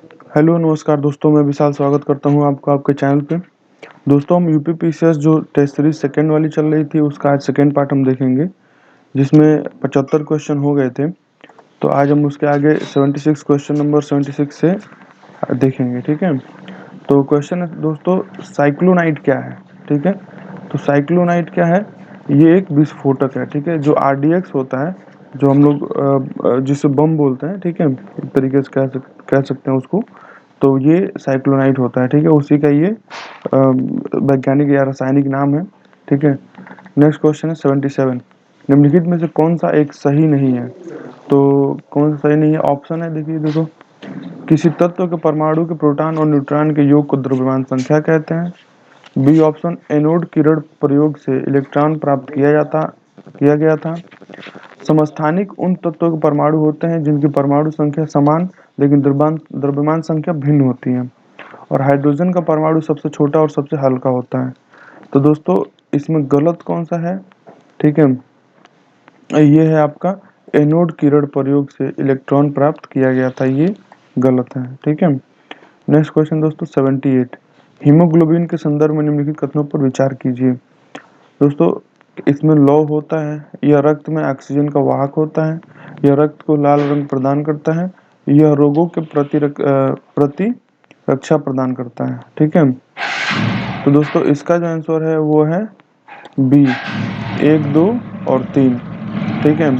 Hello नमस्कार दोस्तों, मैं विशाल स्वागत करता हूं आपका आपके चैनल पे। दोस्तों, हम यूपी पीसीएस जो टेस्ट सीरीज सेकेंड वाली चल रही थी उसका आज सेकेंड पार्ट हम देखेंगे, जिसमें 75 क्वेश्चन हो गए थे। तो आज हम उसके आगे 76 क्वेश्चन नंबर 76 से देखेंगे। ठीक है, तो क्वेश्चन है दोस्तों, साइक्लोनाइट क्या है। ठीक है, तो साइक्लोनाइट क्या है, ये एक विस्फोटक है। ठीक है, जो आरडीएक्स होता है, जो हम लोग जिसे बम बोलते हैं, ठीक है, एक तरीके से कह सकते हैं उसको। तो ये साइक्लोनाइट होता है। ठीक है, उसी का ये वैज्ञानिक या रासायनिक नाम है। ठीक है, नेक्स्ट क्वेश्चन है 77। निम्नलिखित में से कौन सा एक सही नहीं है। तो कौन सा सही नहीं है, ऑप्शन है, देखिए देखो। किसी तत्व के परमाणु के प्रोटॉन और न्यूट्रॉन के योग को द्रव्यमान संख्या कहते हैं। बी ऑप्शन, एनोड किरण प्रयोग से इलेक्ट्रॉन प्राप्त किया गया था। समस्थानिक उन तत्वों के परमाणु होते हैं जिनकी परमाणु संख्या समान लेकिन द्रव्यमान संख्या भिन्न होती है। और हाइड्रोजन का परमाणु सबसे छोटा और सबसे हल्का होता है। तो दोस्तों, इसमें गलत कौन सा है। ठीक है, ये है आपका, एनोड किरण प्रयोग से इलेक्ट्रॉन प्राप्त किया गया था, ये गलत है। ठीक है, नेक्स्ट क्वेश्चन दोस्तों 78। हीमोग्लोबिन के संदर्भ में निम्नलिखित कथनों पर विचार कीजिए। दोस्तों, इसमें लौ होता है, यह रक्त में ऑक्सीजन का वाहक होता है, यह रक्त को लाल रंग प्रदान करता है, यह रोगों के प्रति रक्षा प्रदान करता है। ठीक है, तो दोस्तों इसका जो आंसर है वो है बी, 1, 2 और 3। ठीक है,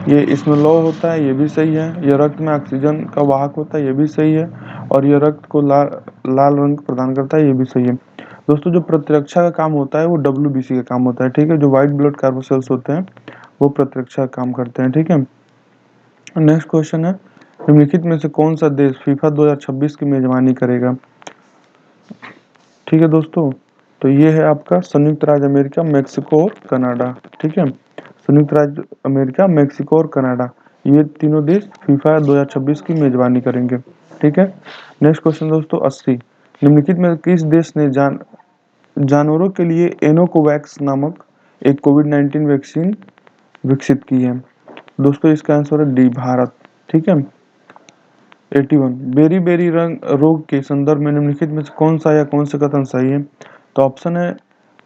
ये इसमें लौ होता है, ये भी सही है। यह रक्त में ऑक्सीजन का वाहक होता है, ये भी सही है। और यह रक्त को लाल रंग प्रदान करता है, ये भी सही है। दोस्तों, जो प्रतिरक्षा का काम होता है वो डब्ल्यूबीसी का काम होता है। ठीक है, जो व्हाइट ब्लड कार्बोसेल्स होते हैं वो प्रतिरक्षा का काम करते हैं। ठीक है, नेक्स्ट क्वेश्चन है, निम्नलिखित में से कौन सा देश फीफा 2026 की मेजबानी करेगा। ठीक है दोस्तों, तो ये है आपका संयुक्त राज्य अमेरिका, मेक्सिको और कनाडा। ठीक है, संयुक्त राज्य अमेरिका, मेक्सिको और कनाडा, ये तीनों देश फीफा 2026 की मेजबानी करेंगे। ठीक है, नेक्स्ट क्वेश्चन दोस्तों 80। निम्नलिखित में किस देश ने जानवरों के लिए एनोकोवैक्स नामक एक कोविड-19 वैक्सीन विकसित की है। दोस्तों इसका आंसर है डी, भारत। ठीक है, 81। बेरी बेरी रंग रोग के संदर्भ में निम्नलिखित में से कौन सा या कौन से कथन सही है। तो ऑप्शन है,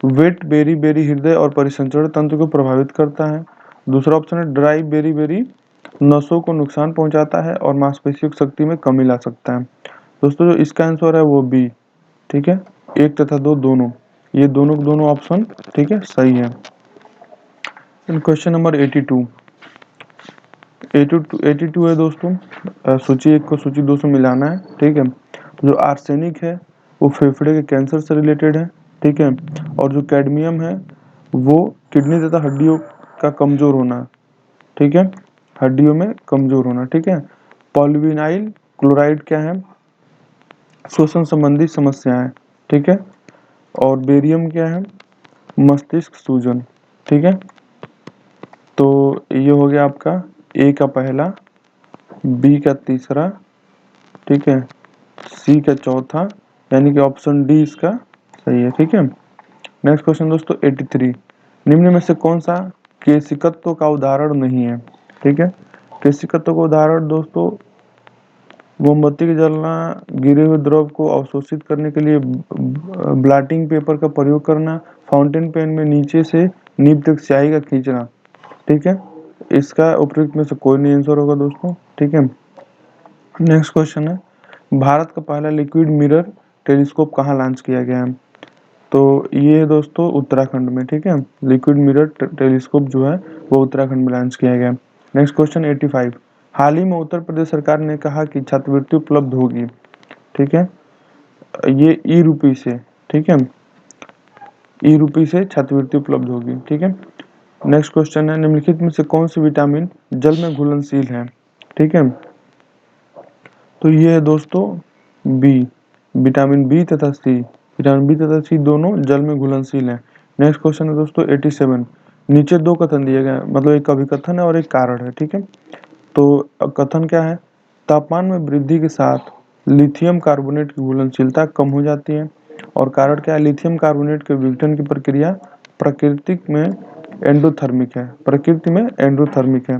वेट बेरी बेरी हृदय और परिसंचरण तंत्र को प्रभावित करता है। दूसरा ऑप्शन है, ड्राई बेरी बेरी नसों को नुकसान पहुंचाता है और मांसपेशियों की शक्ति में कमी ला सकता है। दोस्तों जो इसका आंसर है वो बी। ठीक है, 1 तथा 2 दोनों, ये दोनों ऑप्शन ठीक है सही है। Question number 82। 82 है दोस्तों, सूची 1 को सूची 2 से मिलाना है। ठीक है, जो आर्सेनिक है वो फेफड़े के कैंसर से रिलेटेड है। ठीक है, और जो कैडमियम है वो किडनी तथा हड्डियों का कमजोर होना। ठीक है, हड्डियों में कमजोर होना। ठीक है, पॉलीविनाइल क्लोराइड क्या है, श्वसन संबंधी समस्याएं। ठीक है, और बेरियम क्या है, मस्तिष्क सूजन। ठीक है, तो ये हो गया आपका ए का पहला, बी का तीसरा, ठीक है, सी का चौथा, यानी कि ऑप्शन डी इसका सही है। ठीक है, नेक्स्ट क्वेश्चन दोस्तों 83। निम्न में से कौन सा केशिकत्व का उदाहरण नहीं है। ठीक है, केशिकत्व का उदाहरण दोस्तों, मोमबत्ती की जलना, गिरे हुए द्रव को अवशोषित करने के लिए ब्लॉटिंग पेपर का प्रयोग करना, फाउंटेन पेन में नीचे से नीब तक स्याही का खींचना। ठीक है, इसका उपयुक्त में से कोई नहीं आंसर होगा दोस्तों। ठीक है, नेक्स्ट क्वेश्चन है, भारत का पहला लिक्विड मिरर टेलीस्कोप कहाँ लॉन्च किया गया है। तो ये है दोस्तों उत्तराखंड में। ठीक है, लिक्विड मिरर टेलीस्कोप जो है वो उत्तराखंड में लॉन्च किया गया। Next question 85। हाल ही में उत्तर प्रदेश सरकार ने कहा कि छात्रवृत्ति उपलब्ध होगी। ठीक है, ये ई रूपी से, ठीक है, ई रूपी से छात्रवृत्ति उपलब्ध होगी। ठीक है, नेक्स्ट क्वेश्चन है, निम्नलिखित में से कौन सी विटामिन जल में घुलनशील है। ठीक है, तो ये है दोस्तों बी, विटामिन बी तथा सी। विटामिन बी तथा सी दोनों जल में घुलनशील है। नेक्स्ट क्वेश्चन है दोस्तों 87। नीचे दो कथन दिए गए, मतलब एक अभिकथन है और एक कारण है। ठीक है, तो कथन क्या है, तापमान में वृद्धि के साथ लिथियम कार्बोनेट की घुलनशीलता कम हो जाती है। और कारण क्या है, लिथियम कार्बोनेट के विघटन की प्रक्रिया प्रकृति में एंडोथर्मिक है।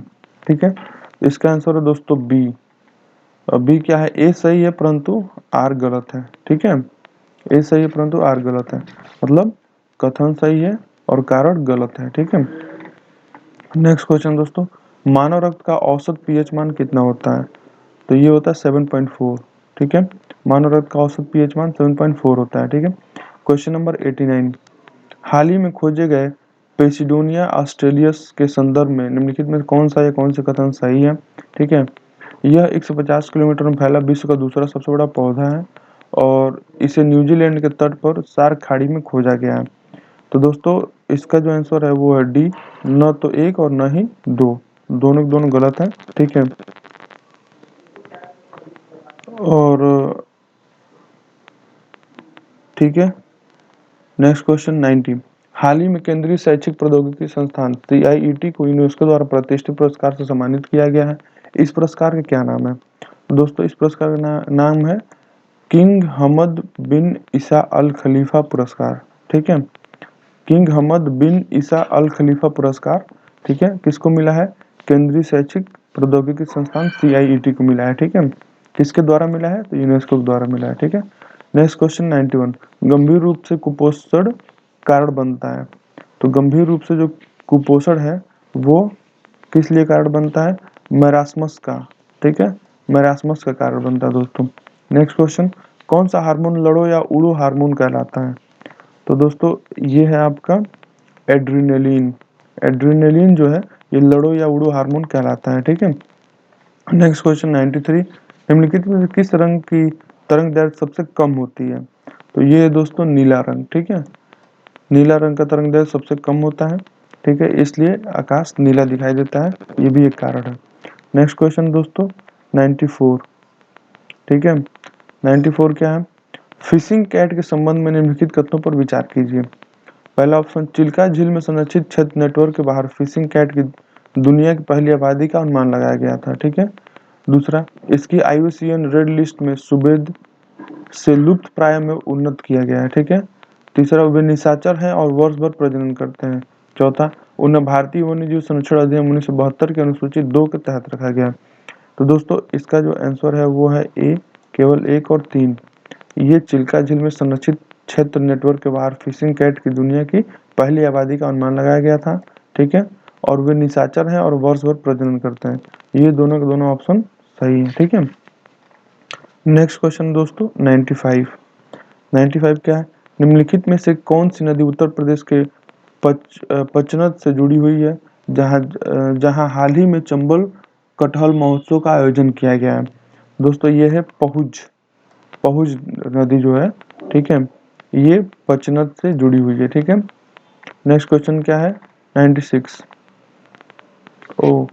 ठीक है, इसका आंसर है दोस्तों बी, बी क्या है, ए सही है परंतु आर गलत है। ठीक है, ए सही है परंतु आर गलत है, मतलब कथन सही है और कारण गलत है। ठीक है, नेक्स्ट क्वेश्चन दोस्तों, मानव रक्त का औसत पीएच मान कितना होता है? तो ये होता है 7.4। ठीक है, मानव रक्त का औसत पीएच मान 7.4 होता है। ठीक है, क्वेश्चन नंबर 89, हाल ही में खोजे गए पेसिडोनिया ऑस्ट्रेलियस के संदर्भ में निम्नलिखित में कौन सा या कौन से कथन सही है? ठीक है, यह 150 किलोमीटर में फैला विश्व का दूसरा सबसे बड़ा पौधा है और इसे न्यूजीलैंड के तट पर सार्क खाड़ी में खोजा गया है। तो दोस्तों इसका जो आंसर है वो है डी, न तो एक और न ही दो, दोनों के दोनों गलत है। ठीक है, और ठीक है, नेक्स्ट क्वेश्चन 90, हाल ही में केंद्रीय शैक्षिक प्रौद्योगिकी संस्थान CIET को यूनेस्को द्वारा प्रतिष्ठित पुरस्कार से सम्मानित किया गया है। इस पुरस्कार का क्या नाम है? दोस्तों इस पुरस्कार का नाम है किंग हमद बिन ईसा अल खलीफा पुरस्कार। ठीक है, किंग हमद बिन ईसा अल खलीफा पुरस्कार, ठीक है, किसको मिला है? केंद्रीय शैक्षिक प्रौद्योगिकी संस्थान CIET को मिला है। ठीक है, किसके द्वारा मिला है? तो यूनेस्को के द्वारा मिला है। ठीक है, नेक्स्ट क्वेश्चन 91, गंभीर रूप से कुपोषण कारण बनता है। तो गंभीर रूप से जो कुपोषण है वो किस लिए कारण बनता है? मैरास्मस का। ठीक है, मैरास्मस का कारण बनता है दोस्तों। नेक्स्ट क्वेश्चन, कौन सा हार्मोन लड़ो या उड़ो हार्मोन कहलाता है? तो दोस्तों ये है आपका एड्रिनलिन। एड्रिनलिन जो है ये लड़ो या उड़ो हार्मोन कहलाता है। ठीक है, नेक्स्ट क्वेश्चन 93, निम्नलिखित में से किस रंग की तरंग दैर्घ्य सबसे कम होती है? तो ये है दोस्तों नीला रंग। ठीक है, नीला रंग का तरंग दैर्घ्य सबसे कम होता है। ठीक है, इसलिए आकाश नीला दिखाई देता है, ये भी एक कारण है। नेक्स्ट क्वेश्चन दोस्तों 94। ठीक है, 94 क्या है? फिशिंग कैट के संबंध में निम्नलिखित कथनों पर विचार कीजिए। पहला ऑप्शन, चिल्का झील में संरक्षित क्षेत्र नेटवर्क के बाहर फिशिंग कैट की दुनिया की पहली आबादी का अनुमान लगाया गया था। ठीक है, दूसरा, इसकी IUCN रेड लिस्ट में सुबेद से लुप्त प्राय में उन्नत किया गया है। ठीक है, तीसरा, वे निशाचर हैं और वर्ष भर प्रजनन करते हैं। चौथा, उन्हें भारतीय वन्यजीव संरक्षण अधिनियम 1972 की अनुसूची 2 के तहत रखा गया। तो दोस्तों इसका जो आंसर है वो है ए, केवल 1 और 3। ये चिल्का झील में संरक्षित क्षेत्र नेटवर्क के बाहर फिशिंग कैट की दुनिया की पहली आबादी का अनुमान लगाया गया था। ठीक है, और वे निशाचर हैं और वर्ष भर प्रजनन करते हैं। ये दोनों के दोनों ऑप्शन सही है। ठीक है, नेक्स्ट क्वेश्चन दोस्तों 95। 95 क्या है? निम्नलिखित में से कौन सी नदी उत्तर प्रदेश के पचनद से जुड़ी हुई है, जहां हाल ही में चंबल कटहल महोत्सव का आयोजन किया गया है? दोस्तों ये है पहुज। पहुज नदी जो है, ठीक है, ये पचनद से जुड़ी हुई है। ठीक है, नेक्स्ट क्वेश्चन क्या है 96। ओ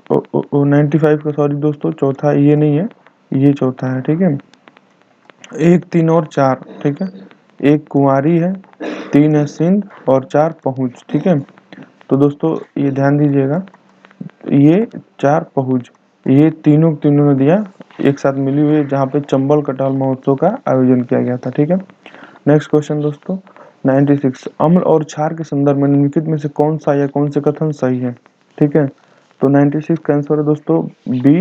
ओ, ओ, ओ 95 का सॉरी दोस्तों, चौथा ये नहीं है, ये चौथा है। ठीक है, 1, 3 और 4। ठीक है, 1 कुंवारी है, 3 है सिंध और 4 पहुंच। ठीक है, तो दोस्तों ये ध्यान दीजिएगा, ये 4 पहुंच, ये तीनों नदियां एक साथ मिली हुई है जहाँ पे चंबल कटहल महोत्सव का आयोजन किया गया था। ठीक है, नेक्स्ट क्वेश्चन दोस्तों 96, अम्ल और क्षार के संदर्भ में निम्नलिखित में से कौन सा या कौन से कथन सही है? ठीक है, तो 96 का आंसर है दोस्तों बी,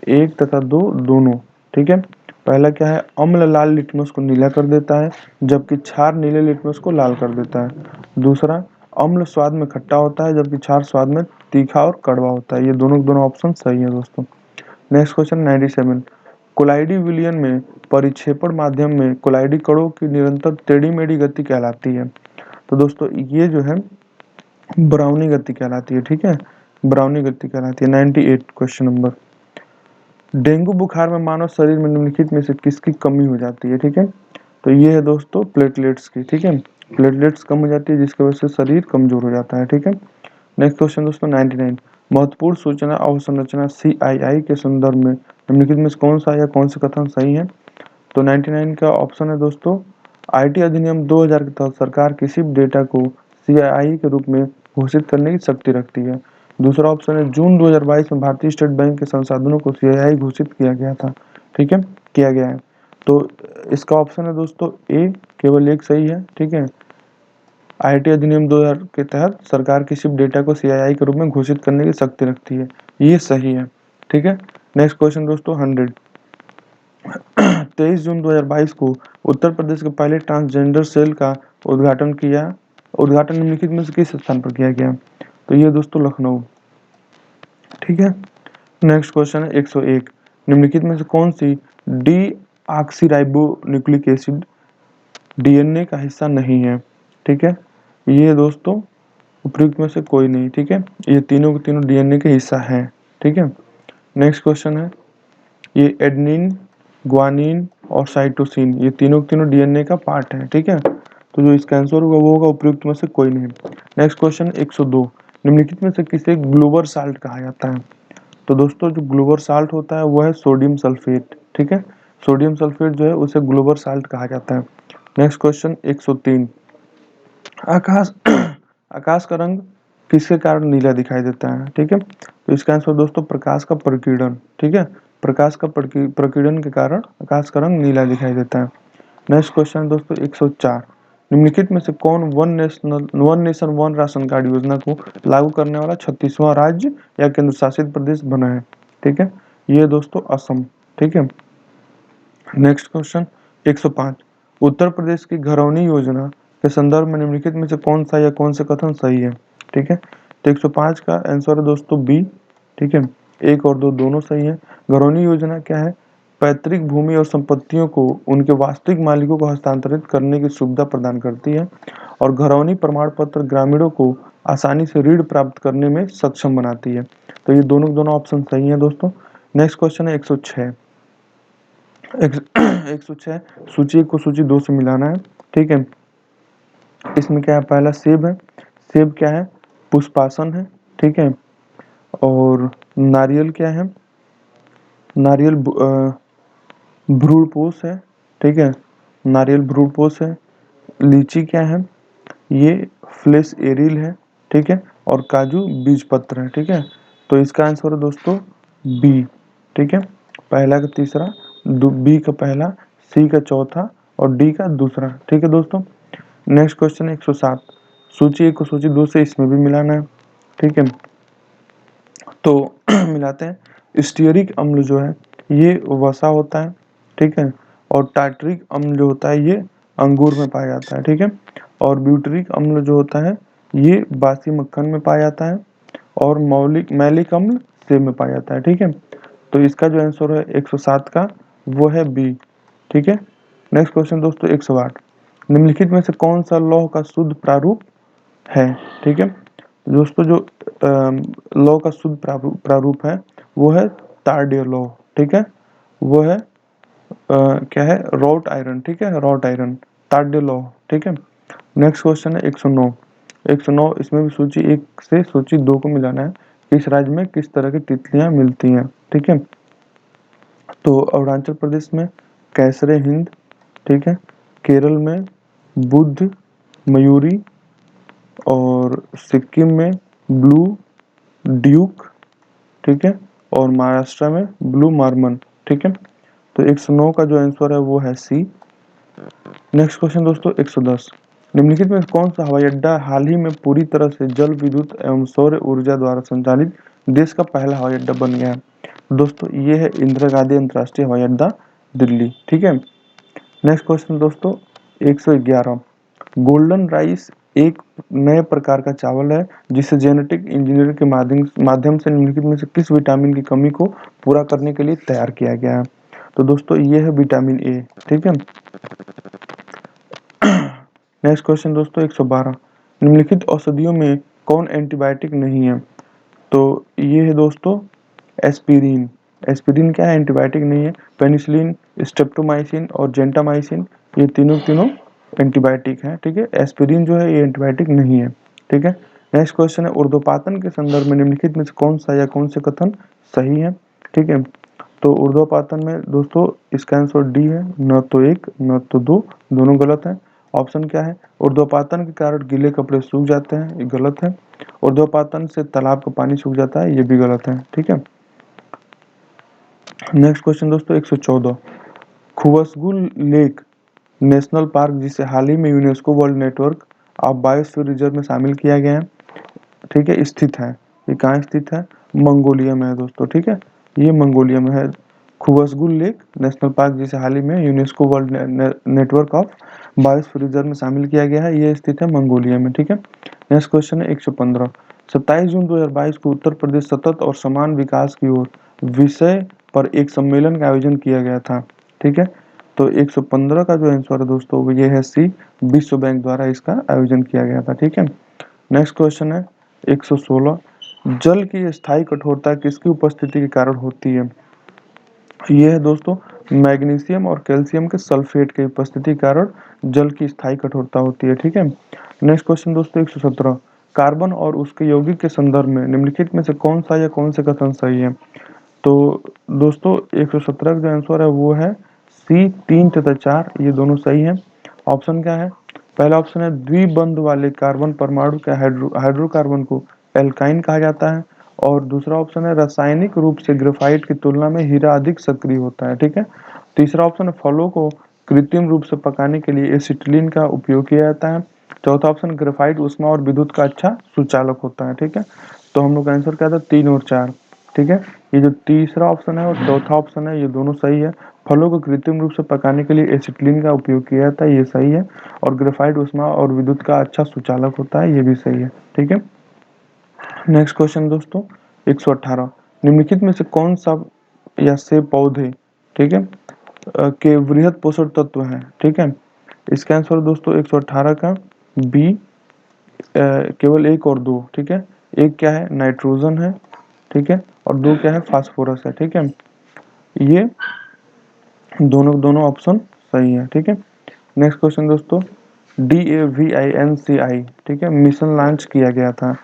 1 तथा 2 दोनों। ठीक है, पहला क्या है? अम्ल लाल लिटमस को नीला कर देता है जबकि क्षार नीले लिटमस को लाल कर देता है। दूसरा, अम्ल स्वाद में खट्टा होता है जबकि क्षार स्वाद में तीखा और कड़वा होता है। ये दोनों ऑप्शन सही है दोस्तों। नेक्स्ट क्वेश्चन 97, कोलाइडी विलयन में परिक्षेपण माध्यम में कोलाइडी कणों की निरंतर टेढ़ी मेढ़ी गति कहलाती है। तो दोस्तों ये जो है ब्राउनी गति कहलाती है। ठीक है, ब्राउनी गति कहलाती है। 98 क्वेश्चन नंबर, डेंगू बुखार में मानव शरीर में निम्नलिखित में से किसकी कमी हो जाती है? ठीक है, तो ये है दोस्तों प्लेटलेट्स की। ठीक है, प्लेटलेट्स कम हो जाती है जिसकी वजह से शरीर कमजोर हो जाता है। ठीक है, नेक्स्ट क्वेश्चन दोस्तों 99, महत्वपूर्ण सूचना अवसंरचना CII के संदर्भ में निम्नलिखित में से कौन सा या कौन से कथन सही है? तो 99 का ऑप्शन है दोस्तों, IT अधिनियम 2000 के तहत सरकार किसी भी डेटा को CII के रूप में घोषित करने की शक्ति रखती है। दूसरा ऑप्शन है, जून 2022 में भारतीय स्टेट बैंक के संसाधनों को CII घोषित किया गया था। ठीक है, किया गया है। तो इसका ऑप्शन है दोस्तों ए, केवल एक सही है। ठीक है, IT अधिनियम 2000 के तहत सरकार किसी भी डेटा को CII के रूप में घोषित करने की शक्ति रखती है, ये सही है। ठीक है, नेक्स्ट क्वेश्चन दोस्तों 100। 23 जून 2022 को उत्तर प्रदेश के पहले ट्रांसजेंडर सेल का उद्घाटन निम्नलिखित में से किस स्थान पर किया गया? तो ये दोस्तों लखनऊ। ठीक है। नेक्स्ट क्वेश्चन है 101। निम्नलिखित में से कौन सी डी ऑक्सीराइबोन्यूक्लिक एसिड डीएनए का हिस्सा नहीं है? ठीक है, ये दोस्तों उपयुक्त में से कोई नहीं। ठीक है, ये तीनों के तीनों डीएनए के हिस्सा हैं। ठीक है। नेक्स्ट क्वेश्चन है, ये एडेनिन, ग्वानिन और साइटोसिन ये तीनों के तीनों डीएनए का पार्ट है। ठीक है, तो जो इसका आंसर होगा वो होगा उपयुक्त में से कोई नहीं। Next question 102। निम्नलिखित में से किसे ग्लोबर साल्ट कहा जाता है? तो दोस्तों जो ग्लोबर साल्ट होता है वो है सोडियम सल्फेट। ठीक है, सोडियम सल्फेट जो है उसे ग्लोबर साल्ट कहा जाता है। Next question 103। आकाश आकाश का रंग किसके कारण नीला दिखाई देता है? ठीक है, तो इसका आंसर दोस्तों प्रकाश का प्रकीर्णन। ठीक है, प्रकाश का प्रकीर्णन के कारण आकाश का रंग नीला दिखाई देता है। नेक्स्ट क्वेश्चन दोस्तों 104। निम्नलिखित में से कौन one nation one ration card योजना को लागू करने वाला 36वां राज्य या केंद्र शासित प्रदेश बना है? ठीक है, ये दोस्तों असम। ठीक है। Next question 105। उत्तर प्रदेश की घरौनी योजना के संदर्भ में निम्नलिखित में से कौन सा या कौन से कथन सही है? ठीक है, तो 105 का आंसर है दोस्तों बी। ठीक है, एक और दो दोनों सही है। घरौनी योजना क्या है? पैतृक भूमि और संपत्तियों को उनके वास्तविक मालिकों को हस्तांतरित करने की सुविधा प्रदान करती है और घरौनी प्रमाण पत्र ग्रामीणों को आसानी से ऋण प्राप्त करने में सक्षम बनाती है। तो ये दोनों ऑप्शन सही है दोस्तों। नेक्स्ट क्वेश्चन है 106। 106 सूची 1 को सूची 2 से मिलाना है। ठीक है, इसमें क्या है? पहला सेब है। सेब क्या है? पुष्पासन है। ठीक है, और नारियल क्या है? नारियल भ्रूणपोष है। ठीक है, नारियल भ्रूणपोष है। लीची क्या है? ये फ्लेश एरिल है। ठीक है, और काजू बीजपत्र है। ठीक है, तो इसका आंसर है दोस्तों बी। ठीक है, पहला का तीसरा, बी का पहला, सी का चौथा और डी का दूसरा। ठीक है दोस्तों। Next question 107। सूची 1 को सूची 2 से इसमें भी मिलाना है। ठीक है, तो मिलाते हैं। स्टीयरिक अम्ल जो है ये वसा होता है। ठीक है, और टार्टरिक अम्ल जो होता है ये अंगूर में पाया जाता है। ठीक है, और ब्यूटरिक अम्ल जो होता है ये बासी मक्खन में पाया जाता है और मैलिक अम्ल सेब में पाया जाता है। ठीक है, तो इसका जो आंसर है 107 का वो है बी। ठीक है। नेक्स्ट क्वेश्चन दोस्तों 108। निम्नलिखित में से कौन सा लौह का शुद्ध प्रारूप है? ठीक है, दोस्तों जो लौह का शुद्ध प्रारूप है वो है तारडेय लौह। ठीक है, वो है क्या है? Wrought iron. ठीक है, रॉट आयरन, तारडेय लौह। ठीक है। नेक्स्ट क्वेश्चन है 109। 109 इसमें भी सूची 1 से सूची 2 को मिलाना है। इस राज्य में किस तरह की तितलियां मिलती हैं? ठीक है, तो अरुणाचल प्रदेश में कैसरे हिंद। ठीक है, केरल में बुद्ध मयूरी और सिक्किम में ब्लू ड्यूक। ठीक है, और महाराष्ट्र में ब्लू मार्मन। ठीक है, तो 109 का जो आंसर है वो है सी। नेक्स्ट क्वेश्चन दोस्तों 110। निम्नलिखित में कौन सा हवाई अड्डा हाल ही में पूरी तरह से जल विद्युत एवं सौर ऊर्जा द्वारा संचालित देश का पहला हवाई अड्डा बन गया है? दोस्तों ये है इंदिरा गांधी अंतर्राष्ट्रीय हवाई अड्डा दिल्ली। ठीक है। नेक्स्ट क्वेश्चन दोस्तों 111। गोल्डन राइस एक नए प्रकार का चावल है जिसे जेनेटिक इंजीनियरिंग के माध्यम से निम्नलिखित में से किस विटामिन की कमी को पूरा करने के लिए तैयार किया गया है? तो दोस्तों ये है विटामिन ए। ठीक है। नेक्स्ट क्वेश्चन दोस्तों 112। निम्नलिखित औषधियों में कौन एंटीबायोटिक नहीं है? तो ये है दोस्तों एस्पिरिन। एस्पिरिन क्या है? एंटीबायोटिक नहीं है। पेनिसिलिन, स्ट्रेप्टोमाइसिन और जेंटामाइसिन ये तीनों एंटीबायोटिक हैं। ठीक है, एस्पिरिन जो है ये एंटीबायोटिक नहीं है। ठीक है। नेक्स्ट क्वेश्चन है ऊर्ध्वपातन के संदर्भ में निम्नलिखित में से कौन सा या कौन से कथन सही है? ठीक है, तो ऊर्ध्वपातन में दोस्तों इसका आंसर डी है। न तो एक न तो दो, दोनों गलत है। ऑप्शन क्या है? ऊर्ध्वपातन के कारण गीले कपड़े सूख जाते हैं, ये गलत है। ऊर्ध्वपातन से तालाब का पानी सूख जाता है, ये भी गलत है। ठीक है। नेक्स्ट क्वेश्चन दोस्तों 114। खुवसगु लेक नेशनल पार्क जिसे हाल ही में UNESCO world network of biosphere reserve में शामिल किया गया है, ठीक है, स्थित है। ये कहाँ स्थित है? मंगोलिया में है दोस्तों। ठीक है, ये मंगोलिया में है। खुबसगुल लेक नेशनल पार्क, जिसे हाल ही में UNESCO world network of biosphere reserve में शामिल किया गया है, ये स्थित है मंगोलिया में। ठीक है, नेक्स्ट क्वेश्चन है 115। 27 जून 2022 को उत्तर प्रदेश सतत और समान विकास की ओर विषय पर एक सम्मेलन का आयोजन किया गया था। ठीक है, तो 115 का जो आंसर है दोस्तों वो ये है सी, विश्व बैंक द्वारा इसका आयोजन किया गया था। ठीक है, नेक्स्ट क्वेश्चन है 116। जल की स्थायी कठोरता किसकी उपस्थिति के कारण होती है? ये है दोस्तों मैग्नीशियम और कैल्शियम के सल्फेट की उपस्थिति के कारण जल की स्थायी कठोरता होती है। ठीक है, नेक्स्ट क्वेश्चन दोस्तों 117। कार्बन और उसके यौगिक के संदर्भ में निम्नलिखित में से कौन सा या कौन से कथन सही है? तो दोस्तों 117 का जो आंसर है वो है सी, 3 तथा 4, ये दोनों सही है। ऑप्शन क्या है? पहला ऑप्शन है द्विबंध वाले कार्बन परमाणु के हाइड्रोकार्बन को एल्काइन कहा जाता है, और दूसरा ऑप्शन है रासायनिक रूप से ग्रेफाइट की तुलना में हीरा अधिक सक्रिय होता है। ठीक है, तीसरा ऑप्शन है फलों को कृत्रिम रूप से पकाने के लिए एसिटिलीन का उपयोग किया जाता है। चौथा ऑप्शन ग्रेफाइट ऊष्मा और विद्युत का अच्छा सुचालक होता है। ठीक है, तो हम लोग का आंसर क्या था? 3 और 4। ठीक है, ये जो तीसरा ऑप्शन है और चौथा ऑप्शन है ये दोनों सही है। फलों को कृत्रिम रूप से पकाने के लिए एसिटिलीन का उपयोग किया जाता है, ये सही है। और ग्रेफाइट ऊष्मा और विद्युत का अच्छा सुचालक होता है, ये भी सही है। ठीक है, नेक्स्ट क्वेश्चन दोस्तों 118। निम्नलिखित में से कौन सा या से पौधे, ठीक है, के वृहद पोषक तत्व हैं? ठीक है, इसका आंसर दोस्तों 118 का बी, केवल एक और दो। ठीक है, एक क्या है? नाइट्रोजन है। ठीक है, और दो क्या है? फास्फोरस है। ठीक है, ये दोनों दोनों ऑप्शन सही है। ठीक है, नेक्स्ट क्वेश्चन दोस्तों DAVINCI, ठीक है, मिशन लॉन्च किया गया था।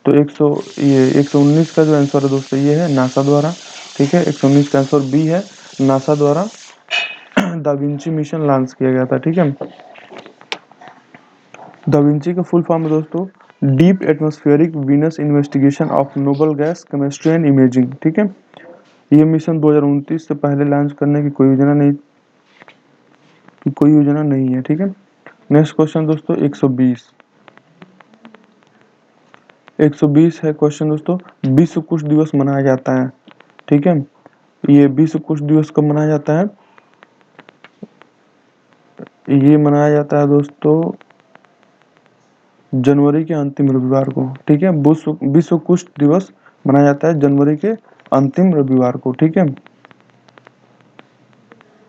तो 119 का जो आंसर है दोस्तों ये है नासा द्वारा। ठीक है, 119 का आंसर बी है, नासा द्वारा दा विंची मिशन लॉन्च किया गया था। ठीक है, दा विंची का फुल फॉर्म है दोस्तों deep atmospheric Venus investigation of noble gas chemistry and imaging. ठीक है, ये मिशन 2029 से पहले लॉन्च करने की कोई योजना नहीं है। ठीक है, नेक्स्ट क्वेश्चन दोस्तों 120। 120 है क्वेश्चन दोस्तों, विश्व कुश दिवस मनाया जाता है। ठीक है, ये विश्व कुश दिवस कब मनाया जाता है? ये मनाया जाता है दोस्तों जनवरी के अंतिम रविवार को। ठीक है, विश्व कुष्ठ दिवस मनाया जाता है जनवरी के अंतिम रविवार को। ठीक है,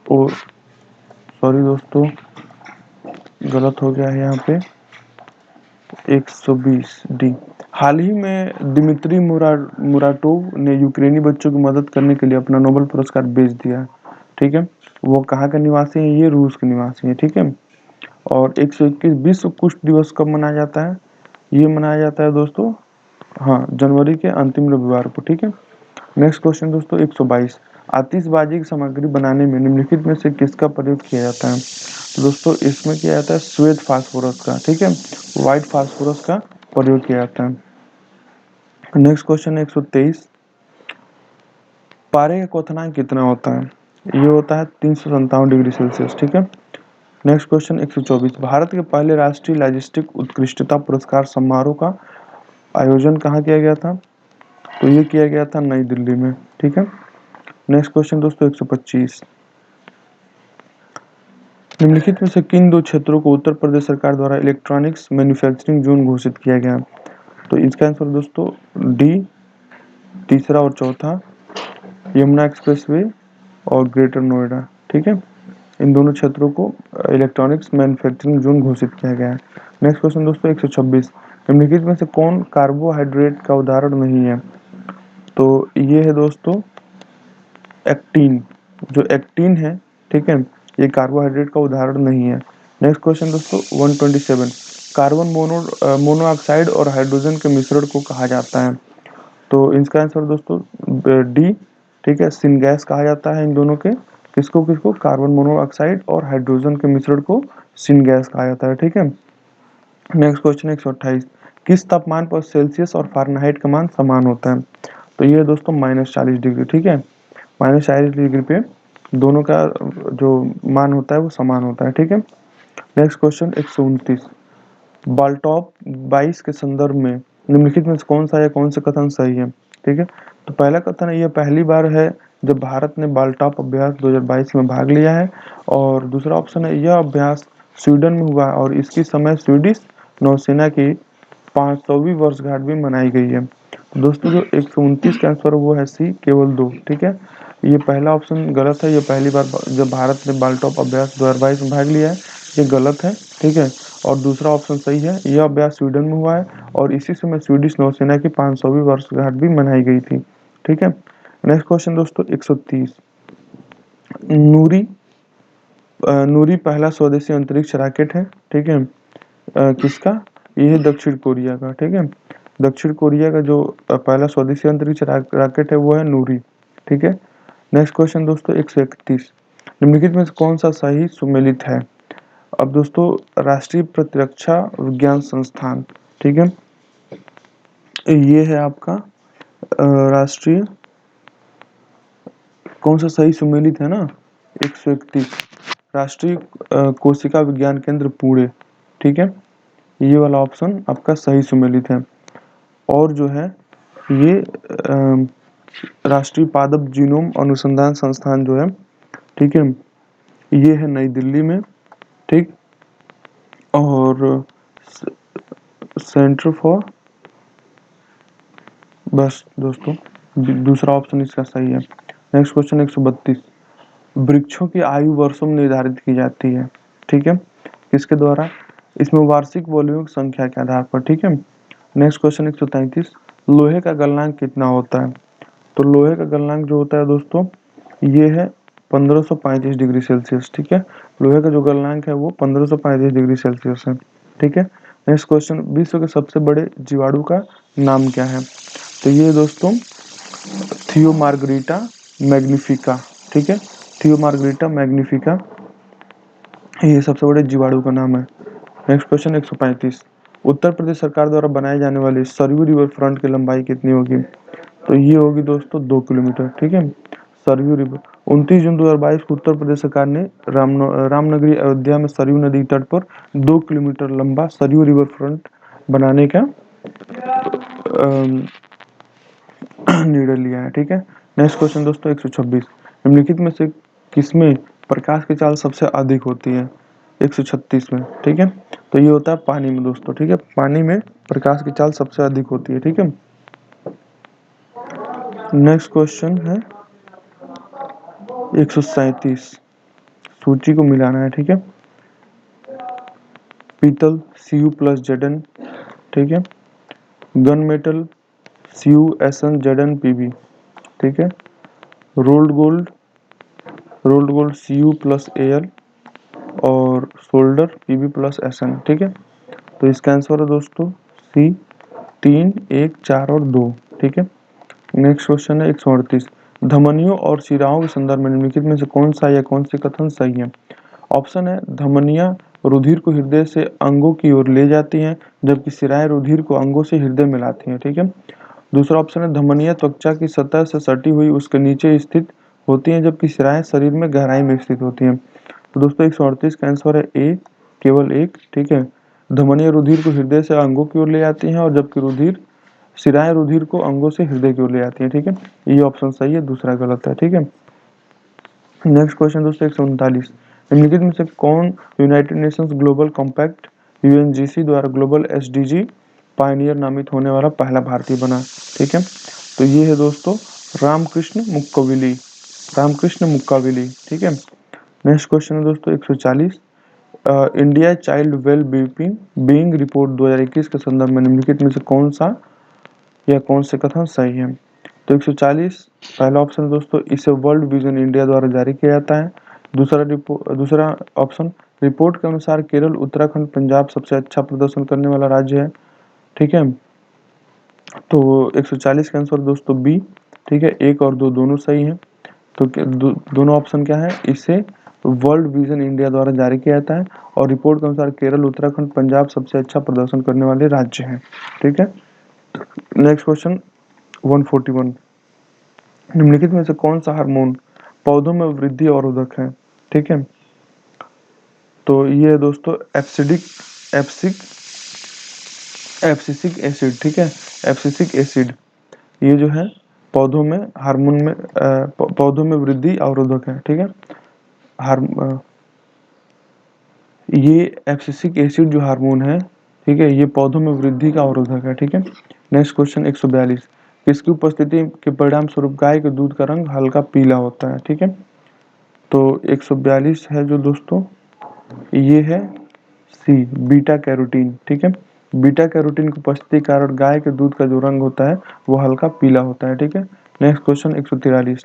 और सॉरी दोस्तों गलत हो गया है यहाँ पे, 120 डी। हाल ही में दिमित्री मुराटोव ने यूक्रेनी बच्चों की मदद करने के लिए अपना नोबेल पुरस्कार बेच दिया। ठीक है, वो कहाँ का निवासी है? ये रूस के निवासी है। ठीक है, और 121 विश्व कुष्ठ दिवस कब मनाया जाता है? ये मनाया जाता है दोस्तों, हाँ, जनवरी के अंतिम रविवार को। ठीक है, नेक्स्ट क्वेश्चन दोस्तों 122। आतिशबाजी की सामग्री बनाने में निम्नलिखित में से किसका प्रयोग किया जाता है? तो दोस्तों इसमें किया जाता है श्वेत फास्फोरस का। ठीक है, व्हाइट फास्फोरस का प्रयोग किया जाता है। Next question 123। पारे का क्वथनांक कितना होता है? ये होता है 357 डिग्री सेल्सियस। ठीक है, नेक्स्ट क्वेश्चन 124। भारत के पहले राष्ट्रीय लॉजिस्टिक उत्कृष्टता पुरस्कार समारोह का आयोजन कहाँ किया गया था? तो ये किया गया था नई दिल्ली में। ठीक है, नेक्स्ट क्वेश्चन दोस्तों 125। निम्नलिखित में से किन दो क्षेत्रों को उत्तर प्रदेश सरकार द्वारा इलेक्ट्रॉनिक्स मैन्युफैक्चरिंग जोन घोषित किया गया? तो इसका आंसर दोस्तों डी, तीसरा और चौथा, यमुना एक्सप्रेसवे और ग्रेटर नोएडा। ठीक है, इन दोनों क्षेत्रों को इलेक्ट्रॉनिक्स मैन्युफैक्चरिंग जोन घोषित किया गया है। नेक्स्ट क्वेश्चन दोस्तों 126। निम्नलिखित में से कौन कार्बोहाइड्रेट का उदाहरण नहीं है? तो ये है दोस्तों एक्टिन। जो एक्टिन है, ठीक है, ये कार्बोहाइड्रेट का उदाहरण नहीं है। नेक्स्ट क्वेश्चन दोस्तों 127। कार्बन मोनोऑक्साइड और हाइड्रोजन के मिश्रण को कहा जाता है? तो इसका आंसर दोस्तों डी, ठीक है, सिनगैस कहा जाता है इन दोनों के। किसको किसको? कार्बन मोनोऑक्साइड और हाइड्रोजन के मिश्रण को सिनगैस कहा जाता है। ठीक है, नेक्स्ट क्वेश्चन 128। किस तापमान पर सेल्सियस और फारेनहाइट का मान समान होता है? तो ये दोस्तों -40 डिग्री। ठीक है, -40 डिग्री पे दोनों का जो मान होता है वो समान होता है। ठीक है, नेक्स्ट क्वेश्चन 129। बाल्टॉप 22 के संदर्भ में निम्नलिखित में से कौन सा या कौन से कथन सही है? ठीक है, तो पहला कथन है, यह पहली बार है जब भारत ने बालटॉप अभ्यास 2022 में भाग लिया है। और दूसरा ऑप्शन है, यह अभ्यास स्वीडन में हुआ है और इसकी समय स्वीडिश नौसेना की 500वीं वर्षगांठ भी मनाई गई है। तो दोस्तों जो 129 का आंसर वो है सी, केवल 2। ठीक है, ये पहला ऑप्शन गलत है। ये पहली बार जब भारत ने बालटॉप अभ्यास 2022 में भाग लिया है, ये गलत है। ठीक है, और दूसरा ऑप्शन सही है, यह अभ्यास स्वीडन में हुआ है और इसी समय स्वीडिश नौसेना की 500वीं वर्षगांठ भी मनाई गई थी। ठीक है, नेक्स्ट क्वेश्चन दोस्तों 130। नूरी नूरी पहला स्वदेशी अंतरिक्ष रॉकेट है। ठीक है, किसका? ये है दक्षिण कोरिया का। ठीक है, दक्षिण कोरिया का जो पहला स्वदेशी अंतरिक्ष रॉकेट है वो है नूरी। ठीक है, नेक्स्ट क्वेश्चन दोस्तों 131। निम्नलिखित में से कौन सा सही सुमेलित है? अब दोस्तों राष्ट्रीय प्रतिरक्षा विज्ञान संस्थान, ठीक है, ये है आपका राष्ट्रीय, कौन सा सही सुमेलित है ना, 131 राष्ट्रीय कोशिका विज्ञान केंद्र पुणे। ठीक है, ये वाला ऑप्शन आपका सही सुमेलित है। और जो है ये राष्ट्रीय पादप जीनोम अनुसंधान संस्थान जो है, ठीक है, ये है नई दिल्ली में। ठीक, और सेंटर फॉर, बस दोस्तों दूसरा ऑप्शन इसका सही है। Next question 132। वृक्षों की आयु वर्षों में निर्धारित की जाती है। ठीक है, किसके द्वारा? इसमें वार्षिक वॉल्यूम संख्या के आधार पर। ठीक है, नेक्स्ट क्वेश्चन 133। लोहे का गलनांक कितना होता है? तो लोहे का गलनांक जो होता है दोस्तों, ये है 1535 डिग्री सेल्सियस। ठीक है, लोहे का जो गलनांक है वो 1535 डिग्री सेल्सियस है। ठीक है, नेक्स्ट क्वेश्चन, विश्व के सबसे बड़े जीवाणु का नाम क्या है? तो ये दोस्तों थियोमार्गरिटा मैग्निफिका। ठीक है, थियोमार्गरिटा मैग्निफिका, ये सबसे बड़े जीवाणु का नाम है। Next question 135। उत्तर प्रदेश सरकार द्वारा बनाए जाने वाले सरयू रिवर फ्रंट की लंबाई कितनी होगी? तो ये होगी दोस्तों 2 किलोमीटर। ठीक है, सरयू रिवर 29 जून 2022 को उत्तर प्रदेश सरकार ने रामनगरी अयोध्या में सरयू नदी तट पर 2 किलोमीटर लंबा सरयू रिवर फ्रंट बनाने का निर्णय लिया है। ठीक है, नेक्स्ट क्वेश्चन दोस्तों 126। निम्नलिखित में से किसमें प्रकाश की चाल सबसे अधिक होती है? 136 में। ठीक है, तो ये होता है पानी में दोस्तों। ठीक है, पानी में प्रकाश की चाल सबसे अधिक होती है। ठीक है, नेक्स्ट क्वेश्चन है 137। सूची को मिलाना है। ठीक है, पीतल Cu+Zn। ठीक है, गन मेटल CuSnZnPb। ठीक है, रोल्ड गोल्ड Cu+Al और सोल्डर Pb+Sn। ठीक है, तो इसका आंसर है दोस्तों सी, 3, 1, 4 और 2। ठीक है, नेक्स्ट क्वेश्चन है 138। धमनियों और शिराओं के संदर्भ में निम्नलिखित में से कौन सा या कौन से कथन सही है? ऑप्शन है, धमनियां रुधिर को हृदय से अंगों की ओर ले जाती हैं, जबकि शिराएं रुधिर को अंगों से हृदय में लाती हैं। ठीक है, दूसरा ऑप्शन है, धमनियां त्वचा की सतह से सटी हुई उसके नीचे स्थित होती हैं, जबकि शिराएं शरीर में गहराई में स्थित होती हैं। तो दोस्तों 138 का आंसर है ए, केवल एक। ठीक है, धमनियां रुधिर को हृदय से अंगों की ओर ले जाती हैं और जबकि शिराएं रुधिर को अंगों से हृदय की ओर ले जाती हैं। ठीक है, ये ऑप्शन सही है, दूसरा गलत है। ठीक है, नेक्स्ट क्वेश्चन दोस्तों 139। निम्नलिखित में से कौन यूनाइटेड नेशंस ग्लोबल कॉम्पैक्ट यूएनजीसी द्वारा ग्लोबल एसडीजी पायनियर नामित होने वाला पहला भारतीय बना? ठीक है, तो ये है दोस्तों रामकृष्ण मुक्काविली। ठीक है, नेक्स्ट क्वेश्चन है दोस्तों 140। India child well being report 2021 के संदर्भ में निम्नलिखित में से कौन सा या कौन से कथन सही है? तो 140 पहला ऑप्शन दोस्तों, इसे वर्ल्ड विजन इंडिया द्वारा जारी किया जाता है। दूसरा ऑप्शन, रिपोर्ट के अनुसार केरल, उत्तराखंड, पंजाब सबसे अच्छा प्रदर्शन करने वाला राज्य है। ठीक है, तो 140 का आंसर दोस्तों बी। ठीक है, एक और दो दोनों सही हैं। तो दोनों ऑप्शन क्या है, इसे वर्ल्ड विजन इंडिया द्वारा जारी किया जाता है और रिपोर्ट के अनुसार केरल, उत्तराखंड, पंजाब सबसे अच्छा प्रदर्शन करने वाले राज्य हैं। ठीक है, नेक्स्ट क्वेश्चन 141। निम्नलिखित में से कौन सा हार्मोन पौधों में वृद्धि अवरोधक है? ठीक है, तो ये है दोस्तों एप्सिक एब्सिसिक एसिड। ठीक है, एब्सिसिक एसिड, ये जो है पौधों में हार्मोन में पौधों में वृद्धि अवरोधक है, ठीक है। ये एब्सिसिक एसिड जो हार्मोन है, ठीक है, ये पौधों में वृद्धि का अवरोधक है, ठीक है। नेक्स्ट क्वेश्चन 142, किसकी उपस्थिति के परिणाम स्वरूप गाय के दूध का रंग हल्का पीला होता है, ठीक है। तो 142 है जो दोस्तों, ये है सी, बीटा कैरोटीन, ठीक है। बीटा कैरोटीन की उपस्थिति के कारण गाय के दूध का जो रंग होता है वो हल्का पीला होता है, ठीक है। नेक्स्ट क्वेश्चन 143,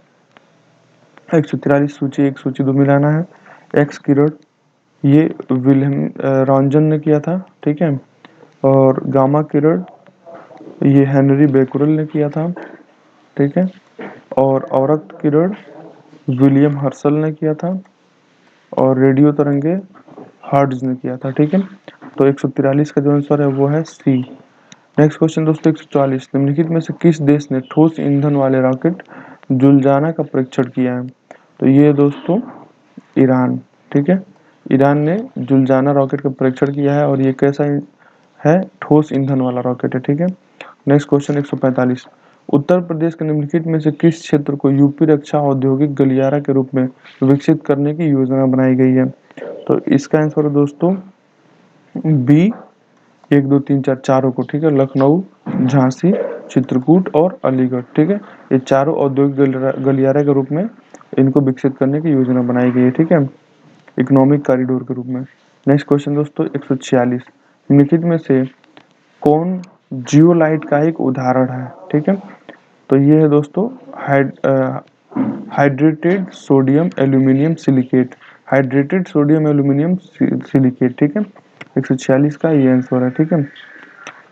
143 सूची 1 सूची 2 मिलाना है। एक्स किरण ये विल्हेम रॉन्जन ने किया था, ठीक है। और गामा किरण ये हेनरी बेकुरल ने किया था, ठीक है। और औरत किरण विलियम हर्सल ने किया था। और रेडियो तरंगे हर्ट्ज ने किया था, ठीक है। तो 143 का जो आंसर है वो है सी। नेक्स्ट क्वेश्चन दोस्तों 144, निम्नलिखित में से किस देश ने ठोस ईंधन वाले रॉकेट जुलजाना का परीक्षण किया है? तो ये दोस्तों ईरान, ठीक है। ईरान ने जुलजाना रॉकेट का परीक्षण किया है और ये कैसा है? ठोस ईंधन वाला रॉकेट है, ठीक है। नेक्स्ट क्वेश्चन 145, उत्तर प्रदेश के निम्नलिखित में से किस क्षेत्र को यूपी रक्षा औद्योगिक गलियारा के रूप में विकसित करने की योजना बनाई गई है? तो इसका आंसर है दोस्तों बी, 1 2 3 4 चारों को, ठीक है। लखनऊ, झांसी, चित्रकूट और अलीगढ़, ठीक है। ये चारों औद्योगिक गलियारा के रूप में इनको विकसित करने की योजना बनाई गई है, ठीक है, इकोनॉमिक कॉरिडोर के रूप में। नेक्स्ट क्वेश्चन दोस्तों 146, निम्नलिखित में से कौन जियोलाइट का एक उदाहरण है, ठीक है। तो ये है दोस्तों hydrated sodium aluminium silicate, hydrated sodium aluminium silicate, ठीक है। 146 का ये आंसर है, ठीक है।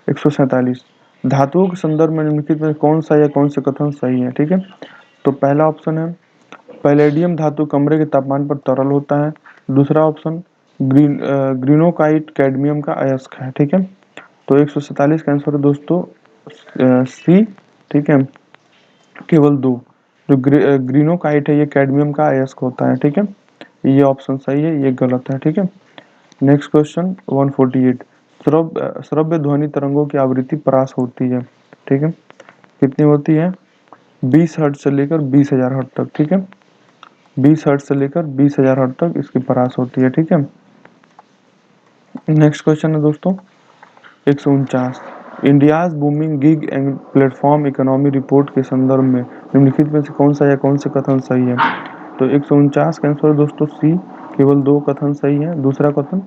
147, धातुओं के संदर्भ में निम्नलिखित में कौन सा या कौन से कथन सही है, ठीक है। तो पहला ऑप्शन है पैलेडियम धातु कमरे के तापमान पर तरल होता है। दूसरा ऑप्शन ग्रीनोकाइट कैडमियम का अयस्क है, ठीक है। तो 147 का आंसर है दोस्तों सी, ठीक है। केवल दो, जो ग्रीनोकाइट है ये कैडमियम का अयस्क होता है, ठीक है। ये ऑप्शन सही है, ये गलत है, ठीक है। नेक्स्ट क्वेश्चन 148, श्रव्य ध्वनि तरंगों की आवृत्ति परास होती है, ठीक है, कितनी होती है? 20 हर्ट्ज से लेकर 20,000 हर्ट्ज तक, ठीक है। 20 हर्ट्ज से लेकर 20,000 हर्ट्ज तक इसकी परास होती है, ठीक है। नेक्स्ट क्वेश्चन है दोस्तों 149, India's booming gig and platform economy report के संदर्भ में निम्नलिखित में से कौन सा या कौन से कथन सही है? तो 149 का आंसर है दोस्तों सी, केवल दो कथन सही है। दूसरा कथन,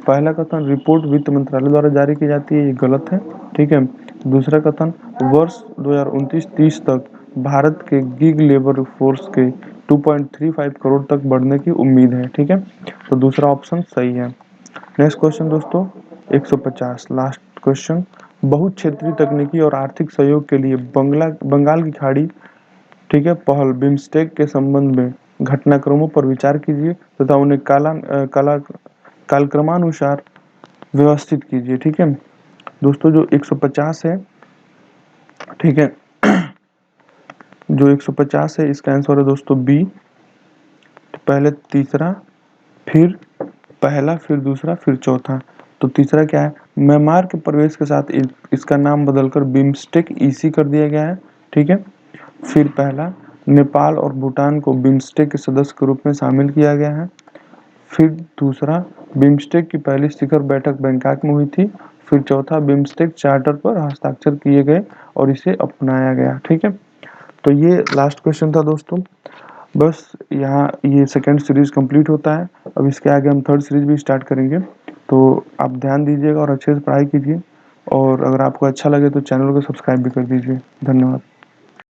पहला कथन रिपोर्ट वित्त मंत्रालय द्वारा जारी की जाती है, ये गलत है, ठीक है। दूसरा कथन, वर्ष 2029-30 तक भारत के गिग लेबर फोर्स के 2.35 करोड़ तक बढ़ने की उम्मीद है, ठीक है। तो दूसरा ऑप्शन सही है। नेक्स्ट क्वेश्चन दोस्तों 150, लास्ट क्वेश्चन, बहुत क्षेत्रीय तकनीकी और आर्थिक सहयोग के लिए बंगाल की खाड़ी, ठीक है, पहल बिम्स्टेक के संबंध में घटनाक्रमों पर विचार कीजिए तथा उन्हें कालक्रमानुसार व्यवस्थित कीजिए, ठीक है। दोस्तों जो 150 है, ठीक है, जो 150 है इसका आंसर है दोस्तों बी, पहले तीसरा, फिर पहला, फिर दूसरा, फिर चौथा। तो तीसरा क्या है? म्यांमार के प्रवेश के साथ इसका नाम बदलकर बिम्स्टेक ईसी कर दिया गया है, ठीक है। फिर पहला, नेपाल और भूटान को बिम्स्टेक के सदस्य के रूप में शामिल किया गया है। फिर दूसरा, बिम्स्टेक की पहली शिखर बैठक बैंकॉक में हुई थी। फिर चौथा, बिम्स्टेक चार्टर पर हस्ताक्षर किए गए और इसे अपनाया गया, ठीक है। तो ये लास्ट क्वेश्चन था दोस्तों। बस यहाँ ये सेकंड सीरीज कंप्लीट होता है। अब इसके आगे हम थर्ड सीरीज भी स्टार्ट करेंगे, तो आप ध्यान दीजिएगा और अच्छे से पढ़ाई कीजिए। और अगर आपको अच्छा लगे तो चैनल को सब्सक्राइब भी कर दीजिए। धन्यवाद।